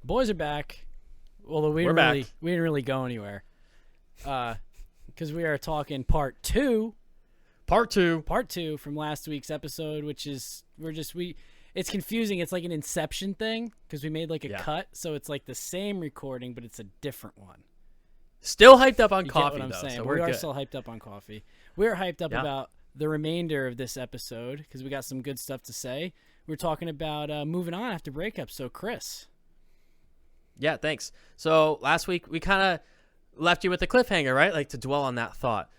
Boys are back. Although we didn't really go anywhere. Because we are talking part two from last week's episode, which is it's confusing. It's like an Inception thing because we made like a cut, so it's like the same recording, but it's a different one. Still hyped up on You coffee, get what I'm though. saying. So we are good. still hyped up on coffee. We're hyped up about the remainder of this episode because we got some good stuff to say. We're talking about moving on after breakup. So, Chris. Yeah, thanks. So last week we kind of left you with a cliffhanger, right? Like to dwell on that thought.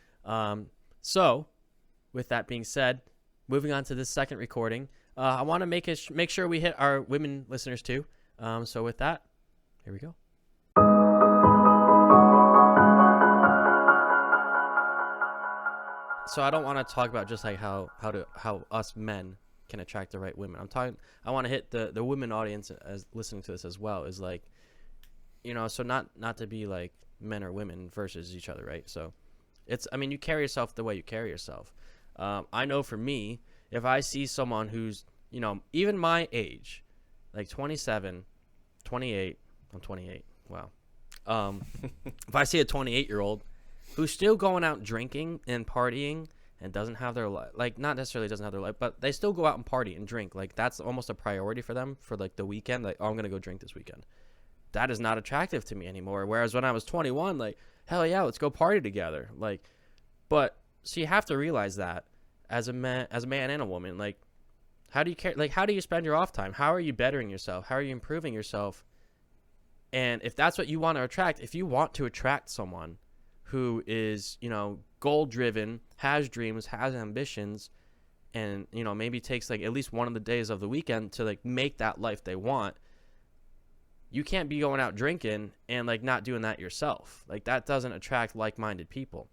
So with that being said, moving on to this second recording, I want to make sure we hit our women listeners too. So with that, here we go. So I don't want to talk about just like how us men can attract the right women. I want to hit the women audience as listening to this as well. Is like, so not to be like men or women versus each other, right? So you carry yourself the way you carry yourself. I know for me, if I see someone who's, even my age, like 27, 28, I'm 28. Wow. If I see a 28-year-old who's still going out drinking and partying and doesn't have their life, like not necessarily doesn't have their life, but they still go out and party and drink. Like that's almost a priority for them for like the weekend. Like, oh, I'm going to go drink this weekend. That is not attractive to me anymore. Whereas when I was 21, like, hell yeah, let's go party together. Like, but so you have to realize that as a man and a woman, like, how do you care? Like, how do you spend your off time? How are you bettering yourself? How are you improving yourself? And if that's what you want to attract, if you want to attract someone who is, goal driven, has dreams, has ambitions, and, maybe takes like at least one of the days of the weekend to like make that life they want, you can't be going out drinking and like not doing that yourself. Like that doesn't attract like-minded people.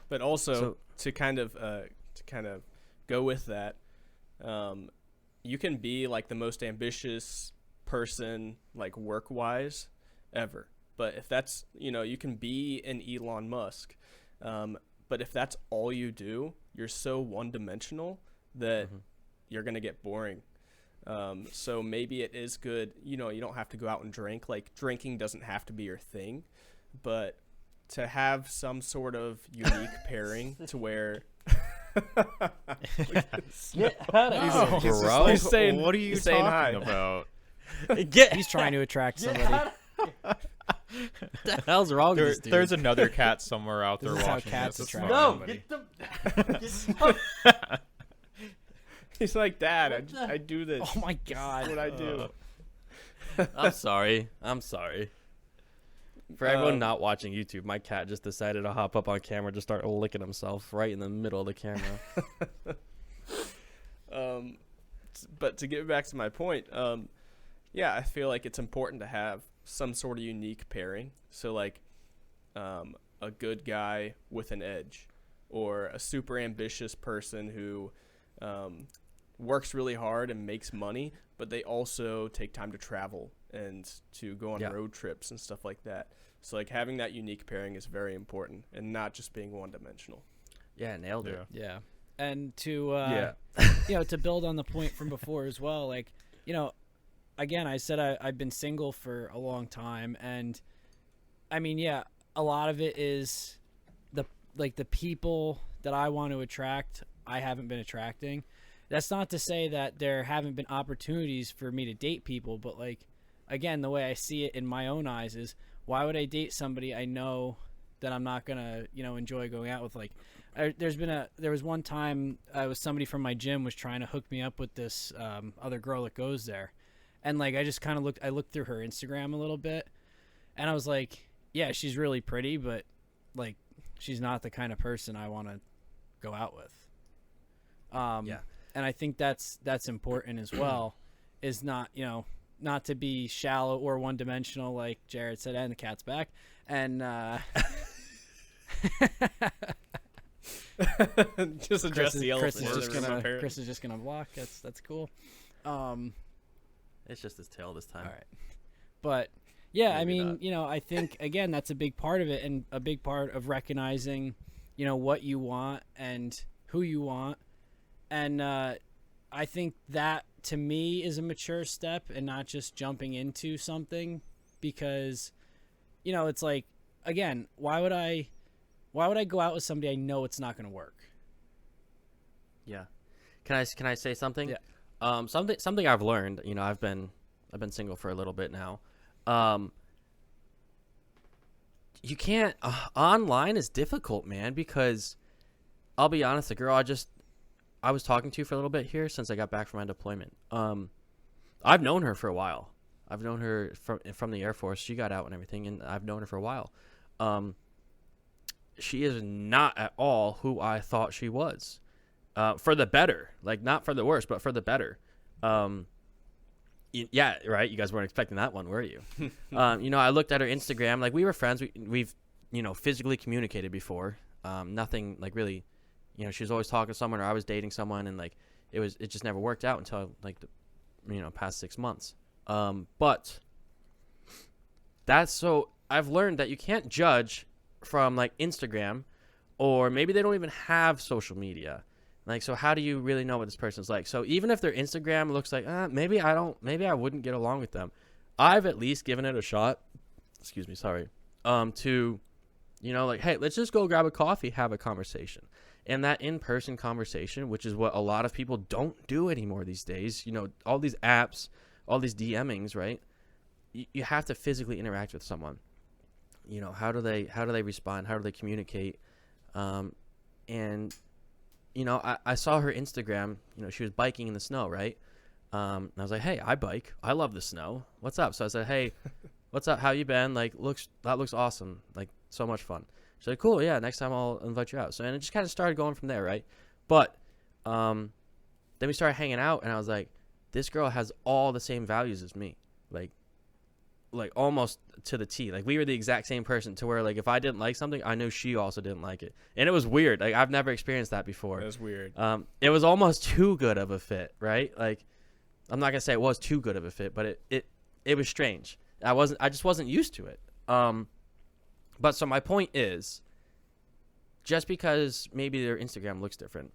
But also to kind of go with that, you can be like the most ambitious person, like work-wise, ever. But if that's, you can be an Elon Musk. But if that's all you do, you're so one-dimensional that you're going to get boring. So maybe it is good, you don't have to go out and drink. Like drinking doesn't have to be your thing, but to have some sort of unique pairing to where Get out of here, bro. He's saying, what are you talking about? He's trying to attract somebody. What the hell's wrong with this dude? There's another cat somewhere out there This is how watching cats this. It's attract fine, No, buddy. he's like, Dad, I do this. Oh my God. That's what I do. I'm sorry. For everyone not watching YouTube, my cat just decided to hop up on camera to start licking himself right in the middle of the camera. But to get back to my point, I feel like it's important to have some sort of unique pairing. So like a good guy with an edge, or a super ambitious person who works really hard and makes money, but they also take time to travel and to go on road trips and stuff like that. So like having that unique pairing is very important, and not just being one-dimensional. Yeah, nailed it. Yeah. And to to build on the point from before as well, like, again, I said I've been single for a long time, and I mean, a lot of it is the people that I want to attract, I haven't been attracting. That's not to say that there haven't been opportunities for me to date people, but like, again, the way I see it in my own eyes is, why would I date somebody I know that I'm not gonna, enjoy going out with? Like, there was one time somebody from my gym was trying to hook me up with this other girl that goes there, and like I just kind of looked through her Instagram a little bit, and I was like, yeah, she's really pretty, but like she's not the kind of person I want to go out with. And I think that's important as well, is not to be shallow or one-dimensional, like Jared said, and the cat's back, and just address the elephant. Chris is just gonna block. That's cool. It's just his tail this time. All right, but I mean, I think again that's a big part of it, and a big part of recognizing, what you want and who you want, and I think that to me is a mature step and not just jumping into something, because it's like, again, why would I go out with somebody I know it's not going to work? Yeah. Can I say something? Yeah. Something I've learned, I've been single for a little bit now. You can't online is difficult, man, because I'll be honest, the girl I was talking to for a little bit here since I got back from my deployment. I've known her for a while. I've known her from the Air Force. She got out and everything, and I've known her for a while. She is not at all who I thought she was. For the better, like not for the worse, but for the better. Yeah, right. You guys weren't expecting that one, were you? I looked at her Instagram. Like, we were friends. We've physically communicated before. Nothing like really. She was always talking to someone, or I was dating someone, and like it just never worked out until like the past 6 months. But that's so I've learned that you can't judge from like Instagram, or maybe they don't even have social media. Like, so how do you really know what this person's like? So even if their Instagram looks like, maybe I wouldn't get along with them, I've at least given it a shot. Excuse me, sorry. To, like, hey, let's just go grab a coffee, have a conversation. And that in-person conversation, which is what a lot of people don't do anymore these days, all these apps, all these DMings, right? You have to physically interact with someone. How do they respond? How do they communicate? And I saw her Instagram, she was biking in the snow, right? And I was like, hey, I bike. I love the snow. What's up? So I said, hey, what's up? How you been? Like, that looks awesome. Like, so much fun. She's like, cool. Yeah. Next time I'll invite you out. So, and it just kind of started going from there. Right. But, then we started hanging out, and I was like, this girl has all the same values as me. Like almost to the T. Like, we were the exact same person, to where, like, if I didn't like something, I knew she also didn't like it. And it was weird. Like, I've never experienced that before. It was weird. It was almost too good of a fit, right? Like, I'm not gonna say it was too good of a fit, but it was strange. I just wasn't used to it. But so my point is, just because maybe their Instagram looks different,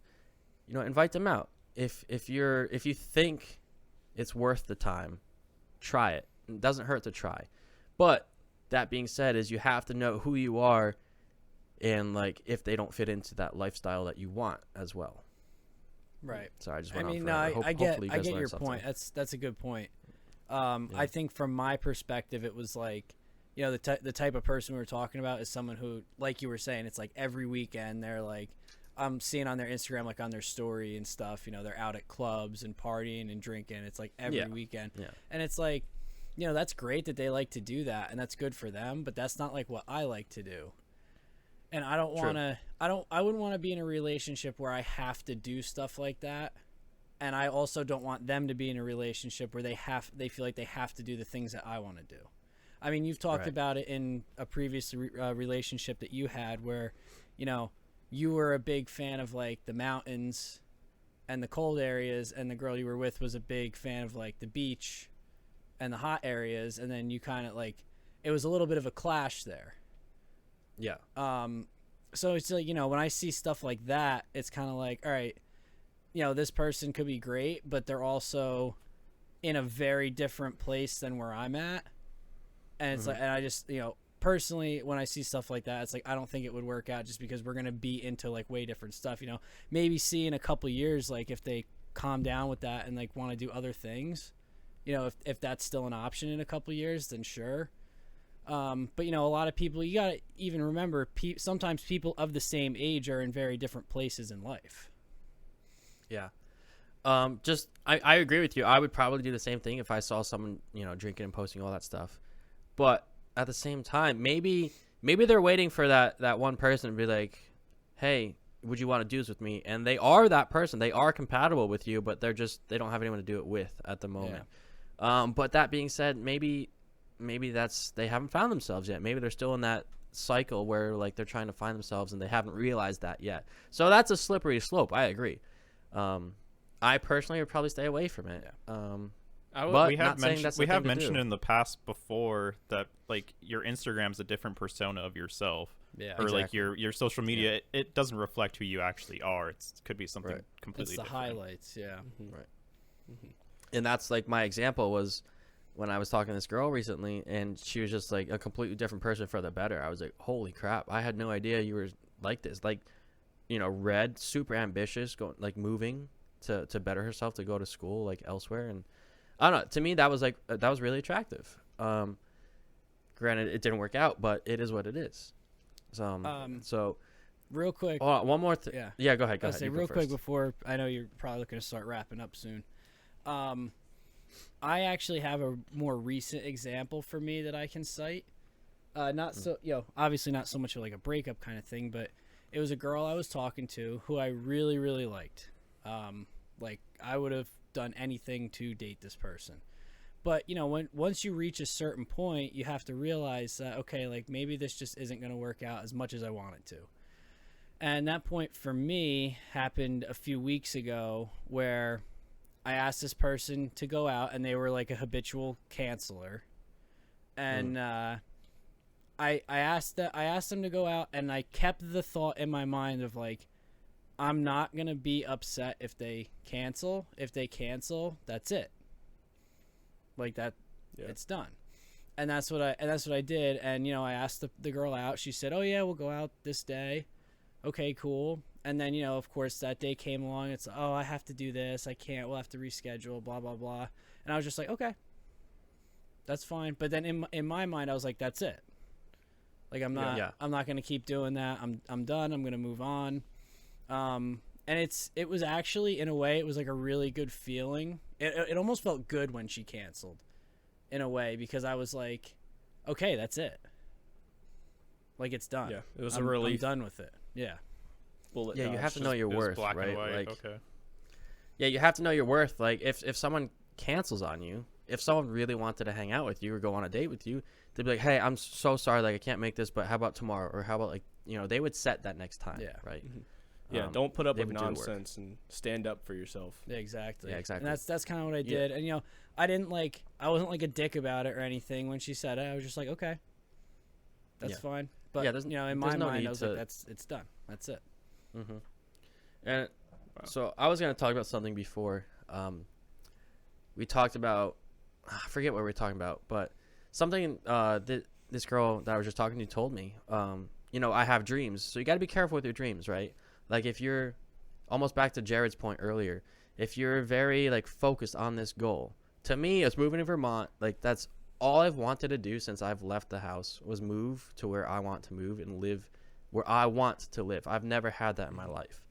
invite them out. If you think it's worth the time, try it. It doesn't hurt to try. But that being said, is you have to know who you are, and like if they don't fit into that lifestyle that you want as well. Right. Sorry, I just went I mean, on forever. I get your point. That's a good point. Yeah. I think from my perspective, it was like, the type of person we were talking about is someone who, like you were saying, it's like every weekend they're like, I'm seeing on their Instagram, like on their story and stuff, they're out at clubs and partying and drinking. It's like every weekend. Yeah. And it's like, that's great that they like to do that, and that's good for them, but that's not like what I like to do. And I don't want to, I wouldn't want to be in a relationship where I have to do stuff like that. And I also don't want them to be in a relationship where they feel like they have to do the things that I want to do. I mean, you've talked about it in a previous relationship that you had where, you were a big fan of like the mountains and the cold areas, and the girl you were with was a big fan of like the beach and the hot areas. And then you kind of like, it was a little bit of a clash there. Yeah. So it's like, when I see stuff like that, it's kind of like, all right, this person could be great, but they're also in a very different place than where I'm at. And it's like, and I just, personally, when I see stuff like that, it's like, I don't think it would work out, just because we're going to be into like way different stuff, maybe see in a couple years, like if they calm down with that and like want to do other things, if that's still an option in a couple years, then sure. But a lot of people, you got to even remember, sometimes people of the same age are in very different places in life. Yeah. I agree with you. I would probably do the same thing if I saw someone, drinking and posting all that stuff. But at the same time, maybe they're waiting for that one person to be like, hey, would you want to do this with me? And they are that person. They are compatible with you, but they don't have anyone to do it with at the moment. Yeah. But that being said, maybe they haven't found themselves yet. Maybe they're still in that cycle where like they're trying to find themselves and they haven't realized that yet. So that's a slippery slope. I agree. I personally would probably stay away from it. Yeah. But we have mentioned in the past before that like your Instagram's a different persona of yourself. Yeah. Or exactly. Like your social media, it doesn't reflect who you actually are. It could be something completely different. It's the highlights. Yeah. Mm-hmm. Right. Mm-hmm. And that's like my example was when I was talking to this girl recently, and she was just like a completely different person for the better. I was like, holy crap, I had no idea you were like this. Like, you know, Red, super ambitious, going like moving to better herself, to go to school like elsewhere. And I don't know, to me that was like that was really attractive. Granted, it didn't work out, but it is what it is. So real quick. Oh, one more thing. Yeah, go ahead. Go ahead. Say real quick before, I know you're probably looking to start wrapping up soon. I actually have a more recent example for me that I can cite. Obviously not so much of like a breakup kind of thing, but it was a girl I was talking to who I really, really liked. Like I would have done anything to date this person. But, you know, once you reach a certain point, you have to realize that, okay, like maybe this just isn't going to work out as much as I want it to. And that point for me happened a few weeks ago where I asked this person to go out, and they were like a habitual canceler. And I asked them to go out, and I kept the thought in my mind of like, I'm not going to be upset if they cancel. If they cancel, that's it. Like that, it's done. And that's what I did. And, you know, I asked the girl out. She said, oh yeah, we'll go out this day. Okay, cool. And then, you know, of course that day came along. It's, oh, I have to do this. I can't, we'll have to reschedule, blah, blah, blah. And I was just like, okay, that's fine. But then in my mind, I was like, that's it. Like, I'm not going to keep doing that. I'm done. I'm going to move on. And it was actually, in a way, it was like a really good feeling. It almost felt good when she canceled, in a way, because I was like, okay, that's it. Like, it's done. Yeah, it was a relief. I'm done with it. Yeah. Bullet you have to know your worth, black right? And white. Like, okay. Yeah, you have to know your worth. Like, if someone cancels on you, if someone really wanted to hang out with you or go on a date with you, they'd be like, hey, I'm so sorry, like, I can't make this, but how about tomorrow? Or how about, like, you know, they would set that next time, right? Mm-hmm. Yeah, don't put up with nonsense and stand up for yourself. Yeah, exactly. Yeah, exactly. And that's kind of what I did. And, you know, I wasn't like a dick about it or anything when she said it. I was just like, okay, that's fine. But, you know, in my mind, I was like, it's done. That's it. Mm-hmm. And so I was going to talk about something before. We talked about, I forget what we were talking about, but something this girl that I was just talking to told me. You know, I have dreams, so you got to be careful with your dreams, right? Like, if you're almost back to Jared's point earlier, if you're very like focused on this goal, to me, it's moving to Vermont. Like, that's all I've wanted to do since I've left the house, was move to where I want to move and live where I want to live. I've never had that in my life.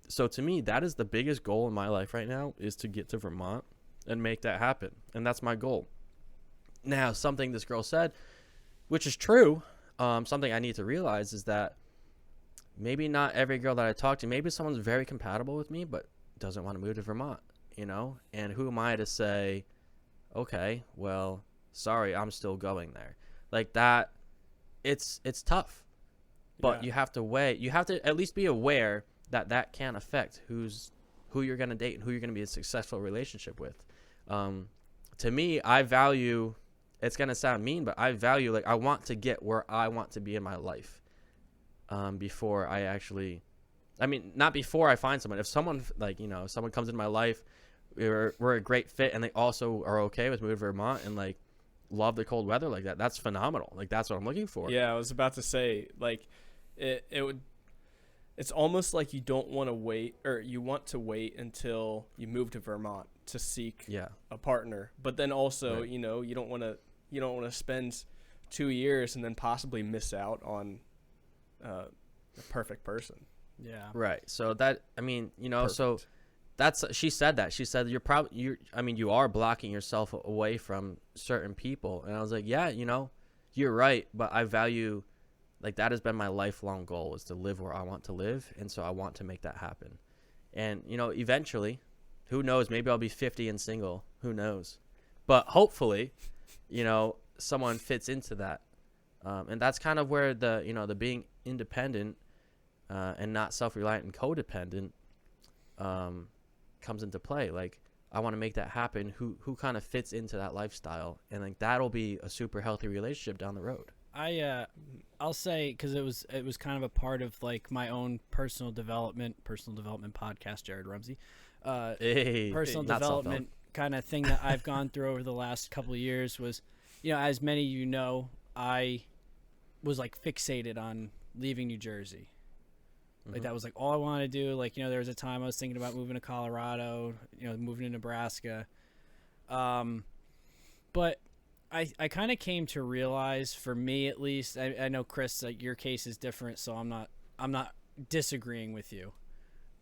So to me, that is the biggest goal in my life right now, is to get to Vermont and make that happen. And that's my goal. Now, something this girl said, which is true, something I need to realize is that maybe not every girl that I talk to, maybe someone's very compatible with me, but doesn't want to move to Vermont, you know? And who am I to say, okay, well, sorry, I'm still going there. Like that, it's tough. But you have to at least be aware that can affect who you're going to date and who you're going to be a successful relationship with. To me, I value, it's going to sound mean, but I value, like, I want to get where I want to be in my life before I actually, I mean, not before I find someone. If someone, like, you know, if someone comes into my life, we're a great fit, and they also are okay with moving to Vermont and, like, love the cold weather like that, that's phenomenal. Like, that's what I'm looking for. Yeah, I was about to say, like, it's almost like you don't want to wait, or you want to wait until you move to Vermont to seek a partner. But then also, you know, you don't want to spend 2 years and then possibly miss out on the perfect person. Yeah. Right. So that, I mean, you know, so that's, she said you are blocking yourself away from certain people. And I was like, yeah, you know, you're right. But I value, like, that has been my lifelong goal, is to live where I want to live. And so I want to make that happen. And, you know, eventually, who knows, maybe I'll be 50 and single, who knows, but hopefully, you know, someone fits into that. And that's kind of where the, you know, the being independent and not self-reliant and codependent comes into play. Like, I want to make that happen. Who kind of fits into that lifestyle, and like that'll be a super healthy relationship down the road. I'll say, because it was kind of a part of like my own personal development podcast, Jared Rumsey. personal development kind of thing that I've gone through over the last couple of years was, as many of you know, I was like fixated on leaving New Jersey. Like that was like all I wanted to do. Like, there was a time I was thinking about moving to Colorado, moving to Nebraska. But I kind of came to realize, for me at least, I know Chris, like your case is different, so I'm not disagreeing with you.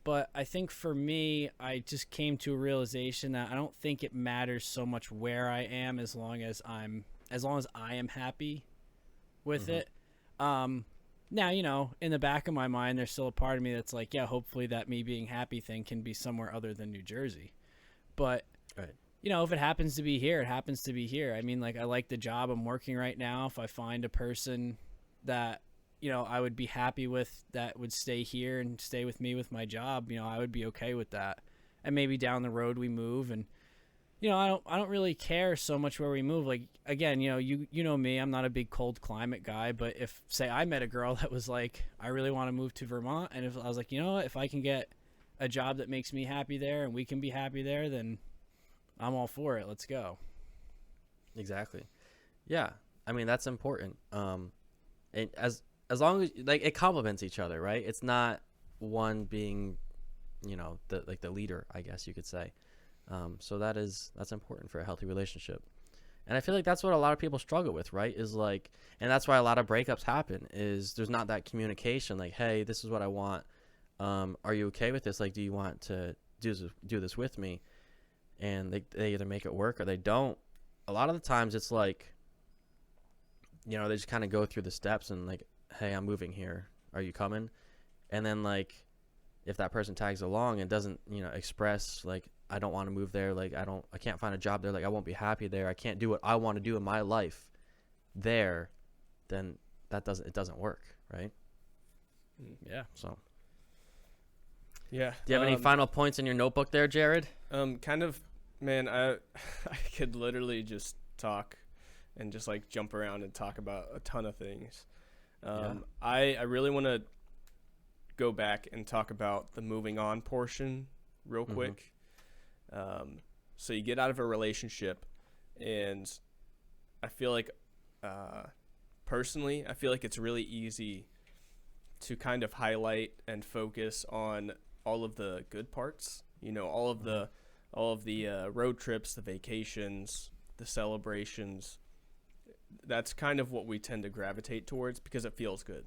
But I think for me, I just came to a realization that I don't think it matters so much where I am as long as I am happy with it. Now, in the back of my mind, there's still a part of me that's like, yeah, hopefully that me being happy thing can be somewhere other than New Jersey. But, right. If it happens to be here, it happens to be here. I mean, like, I like the job I'm working right now. If I find a person that, I would be happy with, that would stay here and stay with me with my job, I would be okay with that. And maybe down the road we move, and I don't really care so much where we move. Like, again, you know me, I'm not a big cold climate guy, but if, say, I met a girl that was like, I really want to move to Vermont, and if I was like, if I can get a job that makes me happy there and we can be happy there, then I'm all for it. Let's go. Exactly. Yeah. I mean, that's important. And as long as, like, it complements each other, right? It's not one being, the leader, I guess you could say. So that's important for a healthy relationship. And I feel like that's what a lot of people struggle with, right? Is like, and that's why a lot of breakups happen, is there's not that communication. Like, hey, this is what I want. Are you okay with this? Like, do you want to do this with me? And they either make it work or they don't. A lot of the times it's like, they just kind of go through the steps and like, hey, I'm moving here. Are you coming? And then like, if that person tags along and doesn't, express like, I don't want to move there. Like, I can't find a job there. Like, I won't be happy there. I can't do what I want to do in my life there. Then it doesn't work. Right. Yeah. So. Yeah. Do you have any final points in your notebook there, Jared? Kind of, man, I could literally just talk and just like jump around and talk about a ton of things. I really want to go back and talk about the moving on portion real quick. So you get out of a relationship, and I feel like, personally, I feel like it's really easy to kind of highlight and focus on all of the good parts, all of the road trips, the vacations, the celebrations. That's kind of what we tend to gravitate towards because it feels good.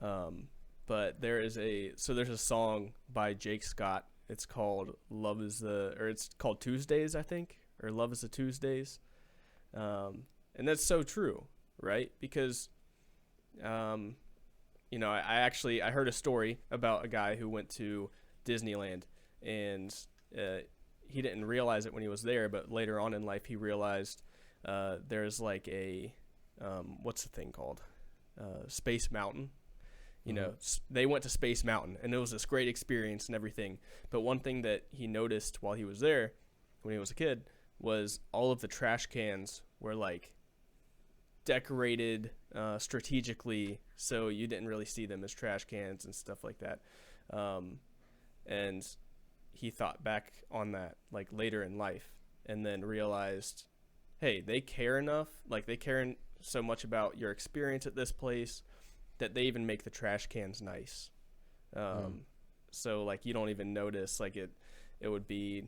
But there's a song by Jake Scott. It's called it's called Tuesdays, I think, or Love is the Tuesdays. And that's so true, right? Because, I heard a story about a guy who went to Disneyland, and he didn't realize it when he was there, but later on in life he realized there's like a what's the thing called? Space Mountain. They went to Space Mountain, and it was this great experience and everything. But one thing that he noticed while he was there, when he was a kid, was all of the trash cans were like decorated strategically, so you didn't really see them as trash cans and stuff like that. And he thought back on that like later in life, and then realized, hey, they care enough, like they care so much about your experience at this place that they even make the trash cans nice. So like you don't even notice, like it would be,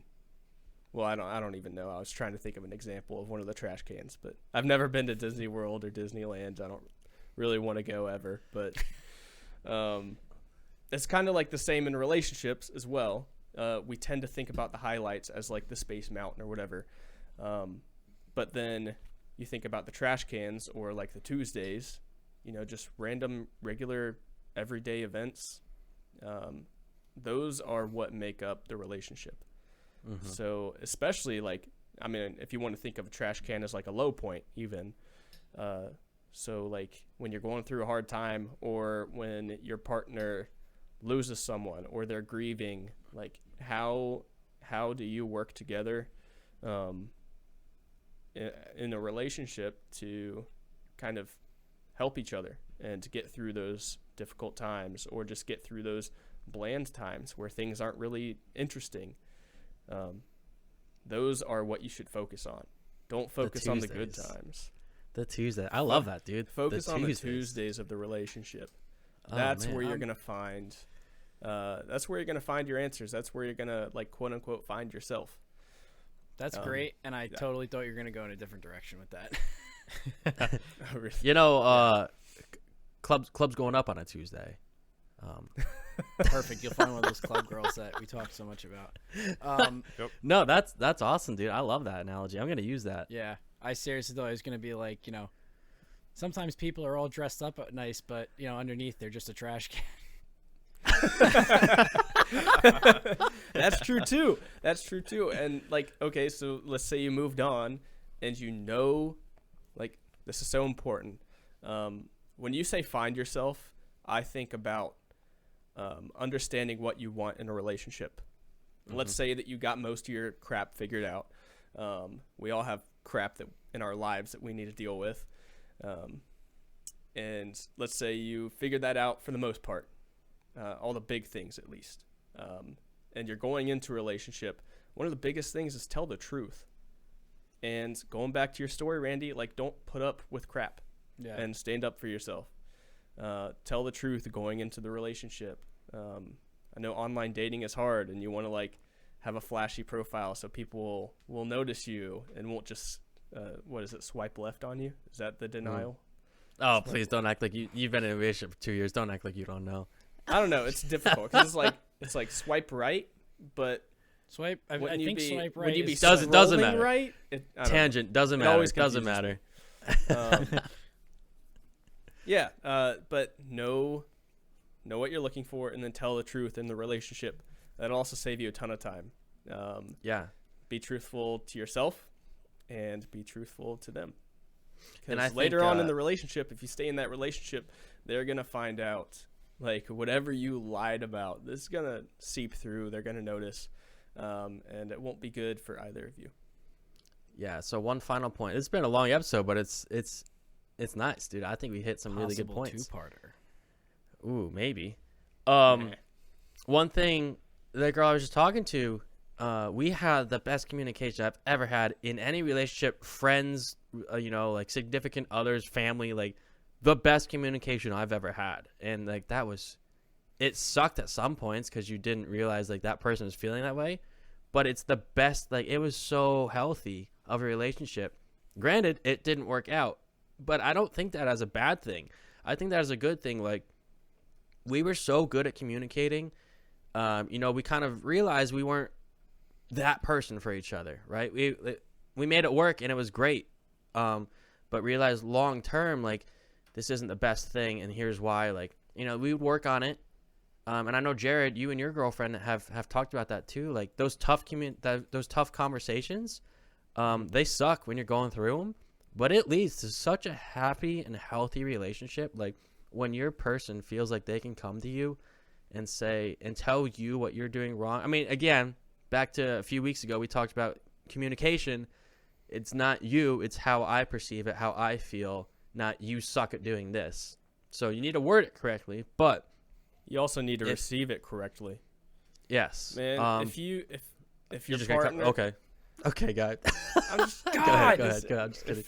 well, I don't even know. I was trying to think of an example of one of the trash cans, but I've never been to Disney World or Disneyland. I don't really want to go ever, but it's kind of like the same in relationships as well. We tend to think about the highlights as like the Space Mountain or whatever. But then you think about the trash cans or like the Tuesdays, just random, regular, everyday events. Those are what make up the relationship. So especially like, I mean, if you want to think of a trash can as like a low point even, so like when you're going through a hard time, or when your partner loses someone or they're grieving, like how do you work together in a relationship to kind of help each other and to get through those difficult times, or just get through those bland times where things aren't really interesting. Those are what you should focus on. Don't focus on the good times. The Tuesday. I love that, dude. Focus on the Tuesdays of the relationship. That's where you're going to find your answers. That's where you're going to, like, quote unquote, find yourself. That's great. And I totally thought you were going to go in a different direction with that. You know, club's going up on a Tuesday. Perfect. You'll find one of those club girls that we talk so much about. No, that's awesome, dude. I love that analogy. I'm gonna use that. Yeah, I seriously thought it was gonna be like, you know, sometimes people are all dressed up nice, but you know, underneath they're just a trash can. That's true too. And like, okay, so let's say you moved on, and you know, like, this is so important. When you say find yourself, I think about understanding what you want in a relationship. Mm-hmm. Let's say that you got most of your crap figured out. We all have crap that in our lives that we need to deal with. And let's say you figured that out for the most part, all the big things at least. And you're going into a relationship. One of the biggest things is tell the truth. And going back to your story, Randy, like, don't put up with crap. Yeah. And stand up for yourself. Tell the truth going into the relationship. I know online dating is hard, and you want to, like, have a flashy profile so people will notice you and won't just swipe left on you? Is that the denial? Oh, please don't act like you've been in a relationship for 2 years. Don't act like you don't know. I don't know. It's difficult because it's like swipe right, but swipe. I think swipe right. Would you be doesn't matter. Right? Tangent doesn't matter. It doesn't matter. Yeah, but know what you're looking for, and then tell the truth in the relationship. That'll also save you a ton of time. Be truthful to yourself, and be truthful to them. Because later on in the relationship, if you stay in that relationship, they're gonna find out, like, whatever you lied about, this is gonna seep through. They're gonna notice, and it won't be good for either of you. Yeah. So one final point. It's been a long episode, but it's nice, dude. I think we hit some really good points. Two-parter. Ooh, maybe. One thing, the girl I was just talking to, we had the best communication I've ever had in any relationship, friends, like significant others, family, like the best communication I've ever had. And like it sucked at some points because you didn't realize like that person was feeling that way, but it's the best. Like, it was so healthy of a relationship. Granted, it didn't work out, but I don't think that as a bad thing. I think that as a good thing. Like, we were so good at communicating. We kind of realized we weren't that person for each other, right? We made it work and it was great. But realized long term, like, this isn't the best thing, and here's why. Like, we would work on it. And I know, Jared, you and your girlfriend have talked about that too. Like, those tough conversations, they suck when you're going through them, but it leads to such a happy and healthy relationship. Like, when your person feels like they can come to you and say and tell you what you're doing wrong. I mean, again, back to a few weeks ago, we talked about communication. It's not you, it's how I perceive it, how I feel, not you suck at doing this. So you need to word it correctly, but you also need to receive it correctly. Yes. Man, if your partner... Okay, guys. I'm just... Go ahead. I'm just kidding.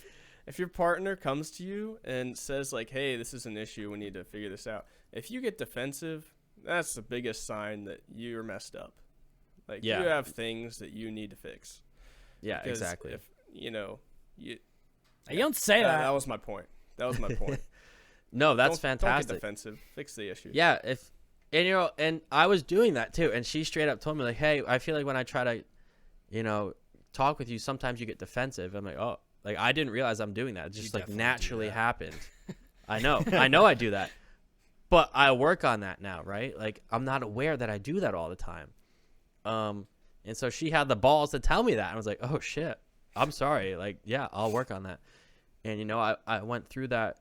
If your partner comes to you and says, like, hey, this is an issue, we need to figure this out. If you get defensive, that's the biggest sign that you're messed up. Like, you have things that you need to fix. Yeah, because exactly. If, you don't say that. That was my point. No, that's fantastic. Don't get defensive. Fix the issue. Yeah, and I was doing that too, and she straight up told me, like, hey, I feel like when I try to, talk with you, sometimes you get defensive. I'm like, oh. Like, I didn't realize I'm doing that. It just, like, naturally happened. I know I do that. But I work on that now, right? Like, I'm not aware that I do that all the time. And so she had the balls to tell me that. I was like, oh, shit. I'm sorry. Like, yeah, I'll work on that. And, I went through that.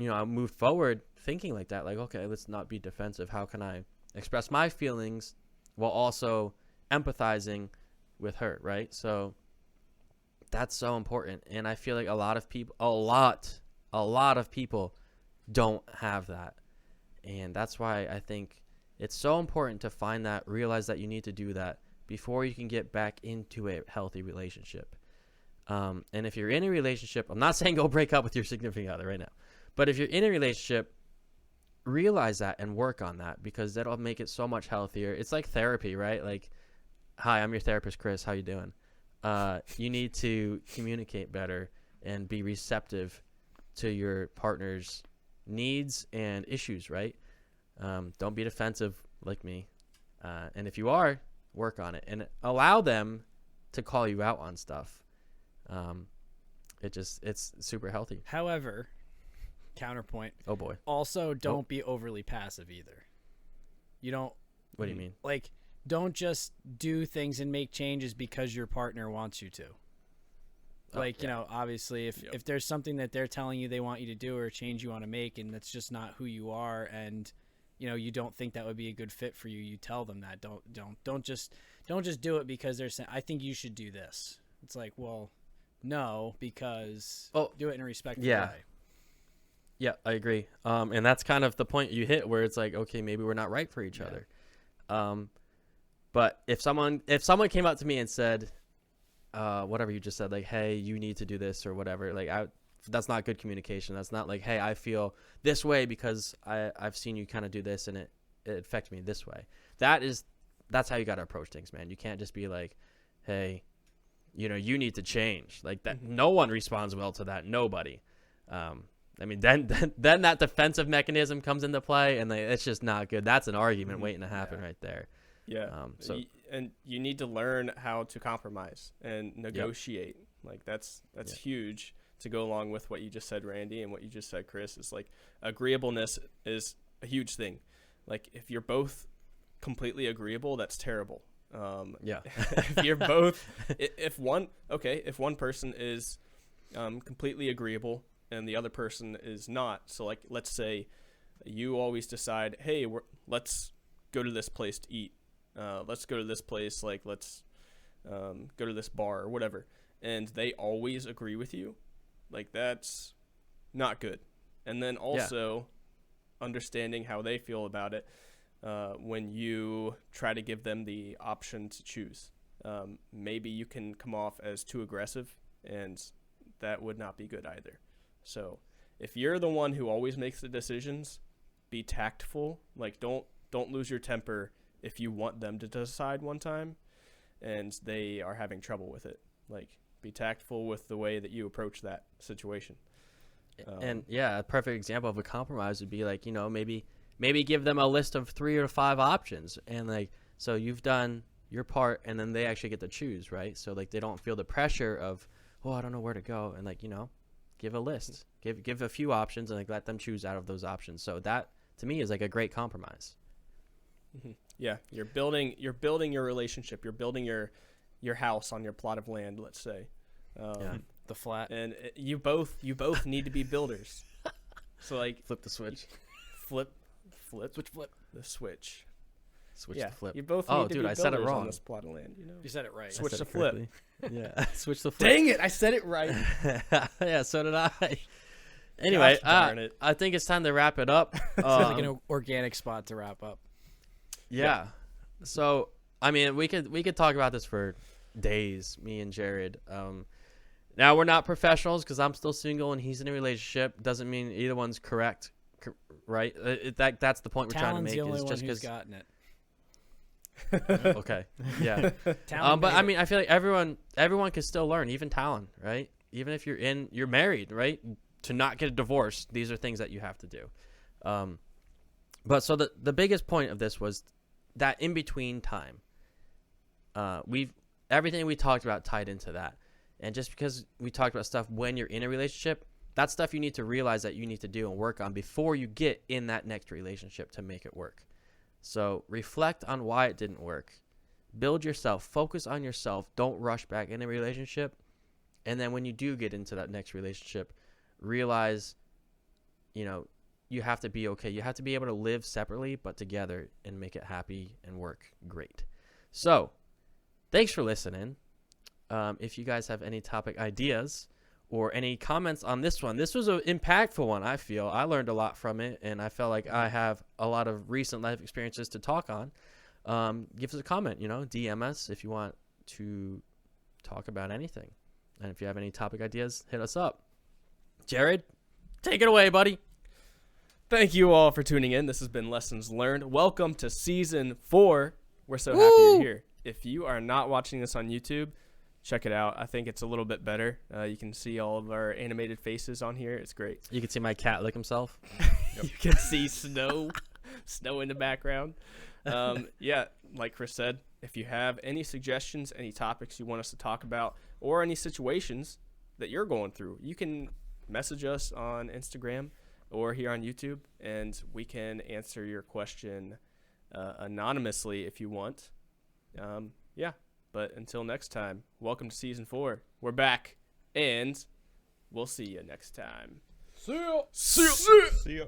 I moved forward thinking like that. Like, okay, let's not be defensive. How can I express my feelings while also empathizing with her, right? So that's so important. And I feel like a lot of people don't have that. And that's why I think it's so important to find that, realize that you need to do that, before you can get back into a healthy relationship. And if you're in a relationship, I'm not saying go break up with your significant other right now, but if you're in a relationship, realize that and work on that, because that'll make it so much healthier. It's like therapy, right? Like, hi, I'm your therapist, Chris. How you doing? You need to communicate better and be receptive to your partner's needs and issues, right? Don't be defensive like me. And if you are, work on it and allow them to call you out on stuff. It's super healthy. However, counterpoint. Oh boy. Also, don't be overly passive either. You don't. What do you mean? Like, don't just do things and make changes because your partner wants you to. Like, you know, obviously if there's something that they're telling you they want you to do or a change you want to make, and that's just not who you are, and you know, you don't think that would be a good fit for you, you tell them that. Don't just do it because they're saying, I think you should do this. It's like, well, no, because do it in a respectful way. Yeah, I agree. And that's kind of the point you hit where it's like, okay, maybe we're not right for each other. But if someone came up to me and said, whatever you just said, like, hey, you need to do this or whatever, like, that's not good communication. That's not like, hey, I feel this way because I've seen you kind of do this and it affects me this way. That's how you got to approach things, man. You can't just be like, hey, you know, you need to change. Like that. No one responds well to that. Nobody. I mean, then that defensive mechanism comes into play, and it's just not good. That's an argument waiting to happen right there. Yeah. And you need to learn how to compromise and negotiate. Like that's huge to go along with what you just said, Randy, and what you just said, Chris. Is like agreeableness is a huge thing. Like if you're both completely agreeable, that's terrible. If you're both, if one person is completely agreeable and the other person is not. So like, let's say you always decide, hey, let's go to this place to eat. Let's go to this place. Like, let's go to this bar or whatever. And they always agree with you. Like, that's not good. And then also understanding how they feel about it when you try to give them the option to choose. Maybe you can come off as too aggressive, and that would not be good either. So if you're the one who always makes the decisions, be tactful. Like, don't lose your temper if you want them to decide one time and they are having trouble with it. Like, be tactful with the way that you approach that situation. And a perfect example of a compromise would be like, you know, maybe give them a list of 3 or 5 options, and like, so you've done your part and then they actually get to choose, right? So like, they don't feel the pressure of, oh, I don't know where to go. And like, you know, give a list, give a few options, and like let them choose out of those options. So that to me is like a great compromise. Mm-hmm. Yeah. You're building your relationship. You're building your house on your plot of land, let's say. The flat. And you both need to be builders. So like, flip the switch. Flip the switch. Switch the flip. You both need to be builders I said it wrong on this plot of land. You know, you said it right. Switch the flip. Yeah, switch the flip. Dang it! I said it right. Yeah, so did I. Anyway, I think it's time to wrap it up. Sounds like an organic spot to wrap up. Yeah. So I mean, we could talk about this for days, me and Jared. Now we're not professionals because I'm still single and he's in a relationship. Doesn't mean either one's correct, right? That's the point we're trying to make. Talon's the only is one just who's gotten it. Okay. Yeah. But I mean, I feel like everyone can still learn, even Talon, right? Even if you're married, right? To not get a divorce, these are things that you have to do. But so the biggest point of this was that in between time. Everything we talked about tied into that. And just because we talked about stuff when you're in a relationship, that's stuff you need to realize that you need to do and work on before you get in that next relationship to make it work. So reflect on why it didn't work. Build yourself. Focus on yourself. Don't rush back in a relationship. And then when you do get into that next relationship, realize, you know, you have to be okay. You have to be able to live separately but together and make it happy and work great. So thanks for listening. If you guys have any topic ideas or any comments on this one, this was an impactful one, I feel. I learned a lot from it, and I felt like I have a lot of recent life experiences to talk on. give us a comment, DM us if you want to talk about anything. And if you have any topic ideas, hit us up. Jared, take it away, buddy. Thank you all for tuning in. This has been Lessons Learned. Welcome to Season 4. We're so happy you're here. If you are not watching this on YouTube, check it out. I think it's a little bit better. You can see all of our animated faces on here. It's great. You can see my cat lick himself. You can see snow in the background. Yeah, like Chris said, if you have any suggestions, any topics you want us to talk about, or any situations that you're going through, you can message us on Instagram or here on YouTube, and we can answer your question anonymously if you want. Yeah, but until next time, welcome to Season 4. We're back, and we'll see you next time. See ya. See ya. See ya.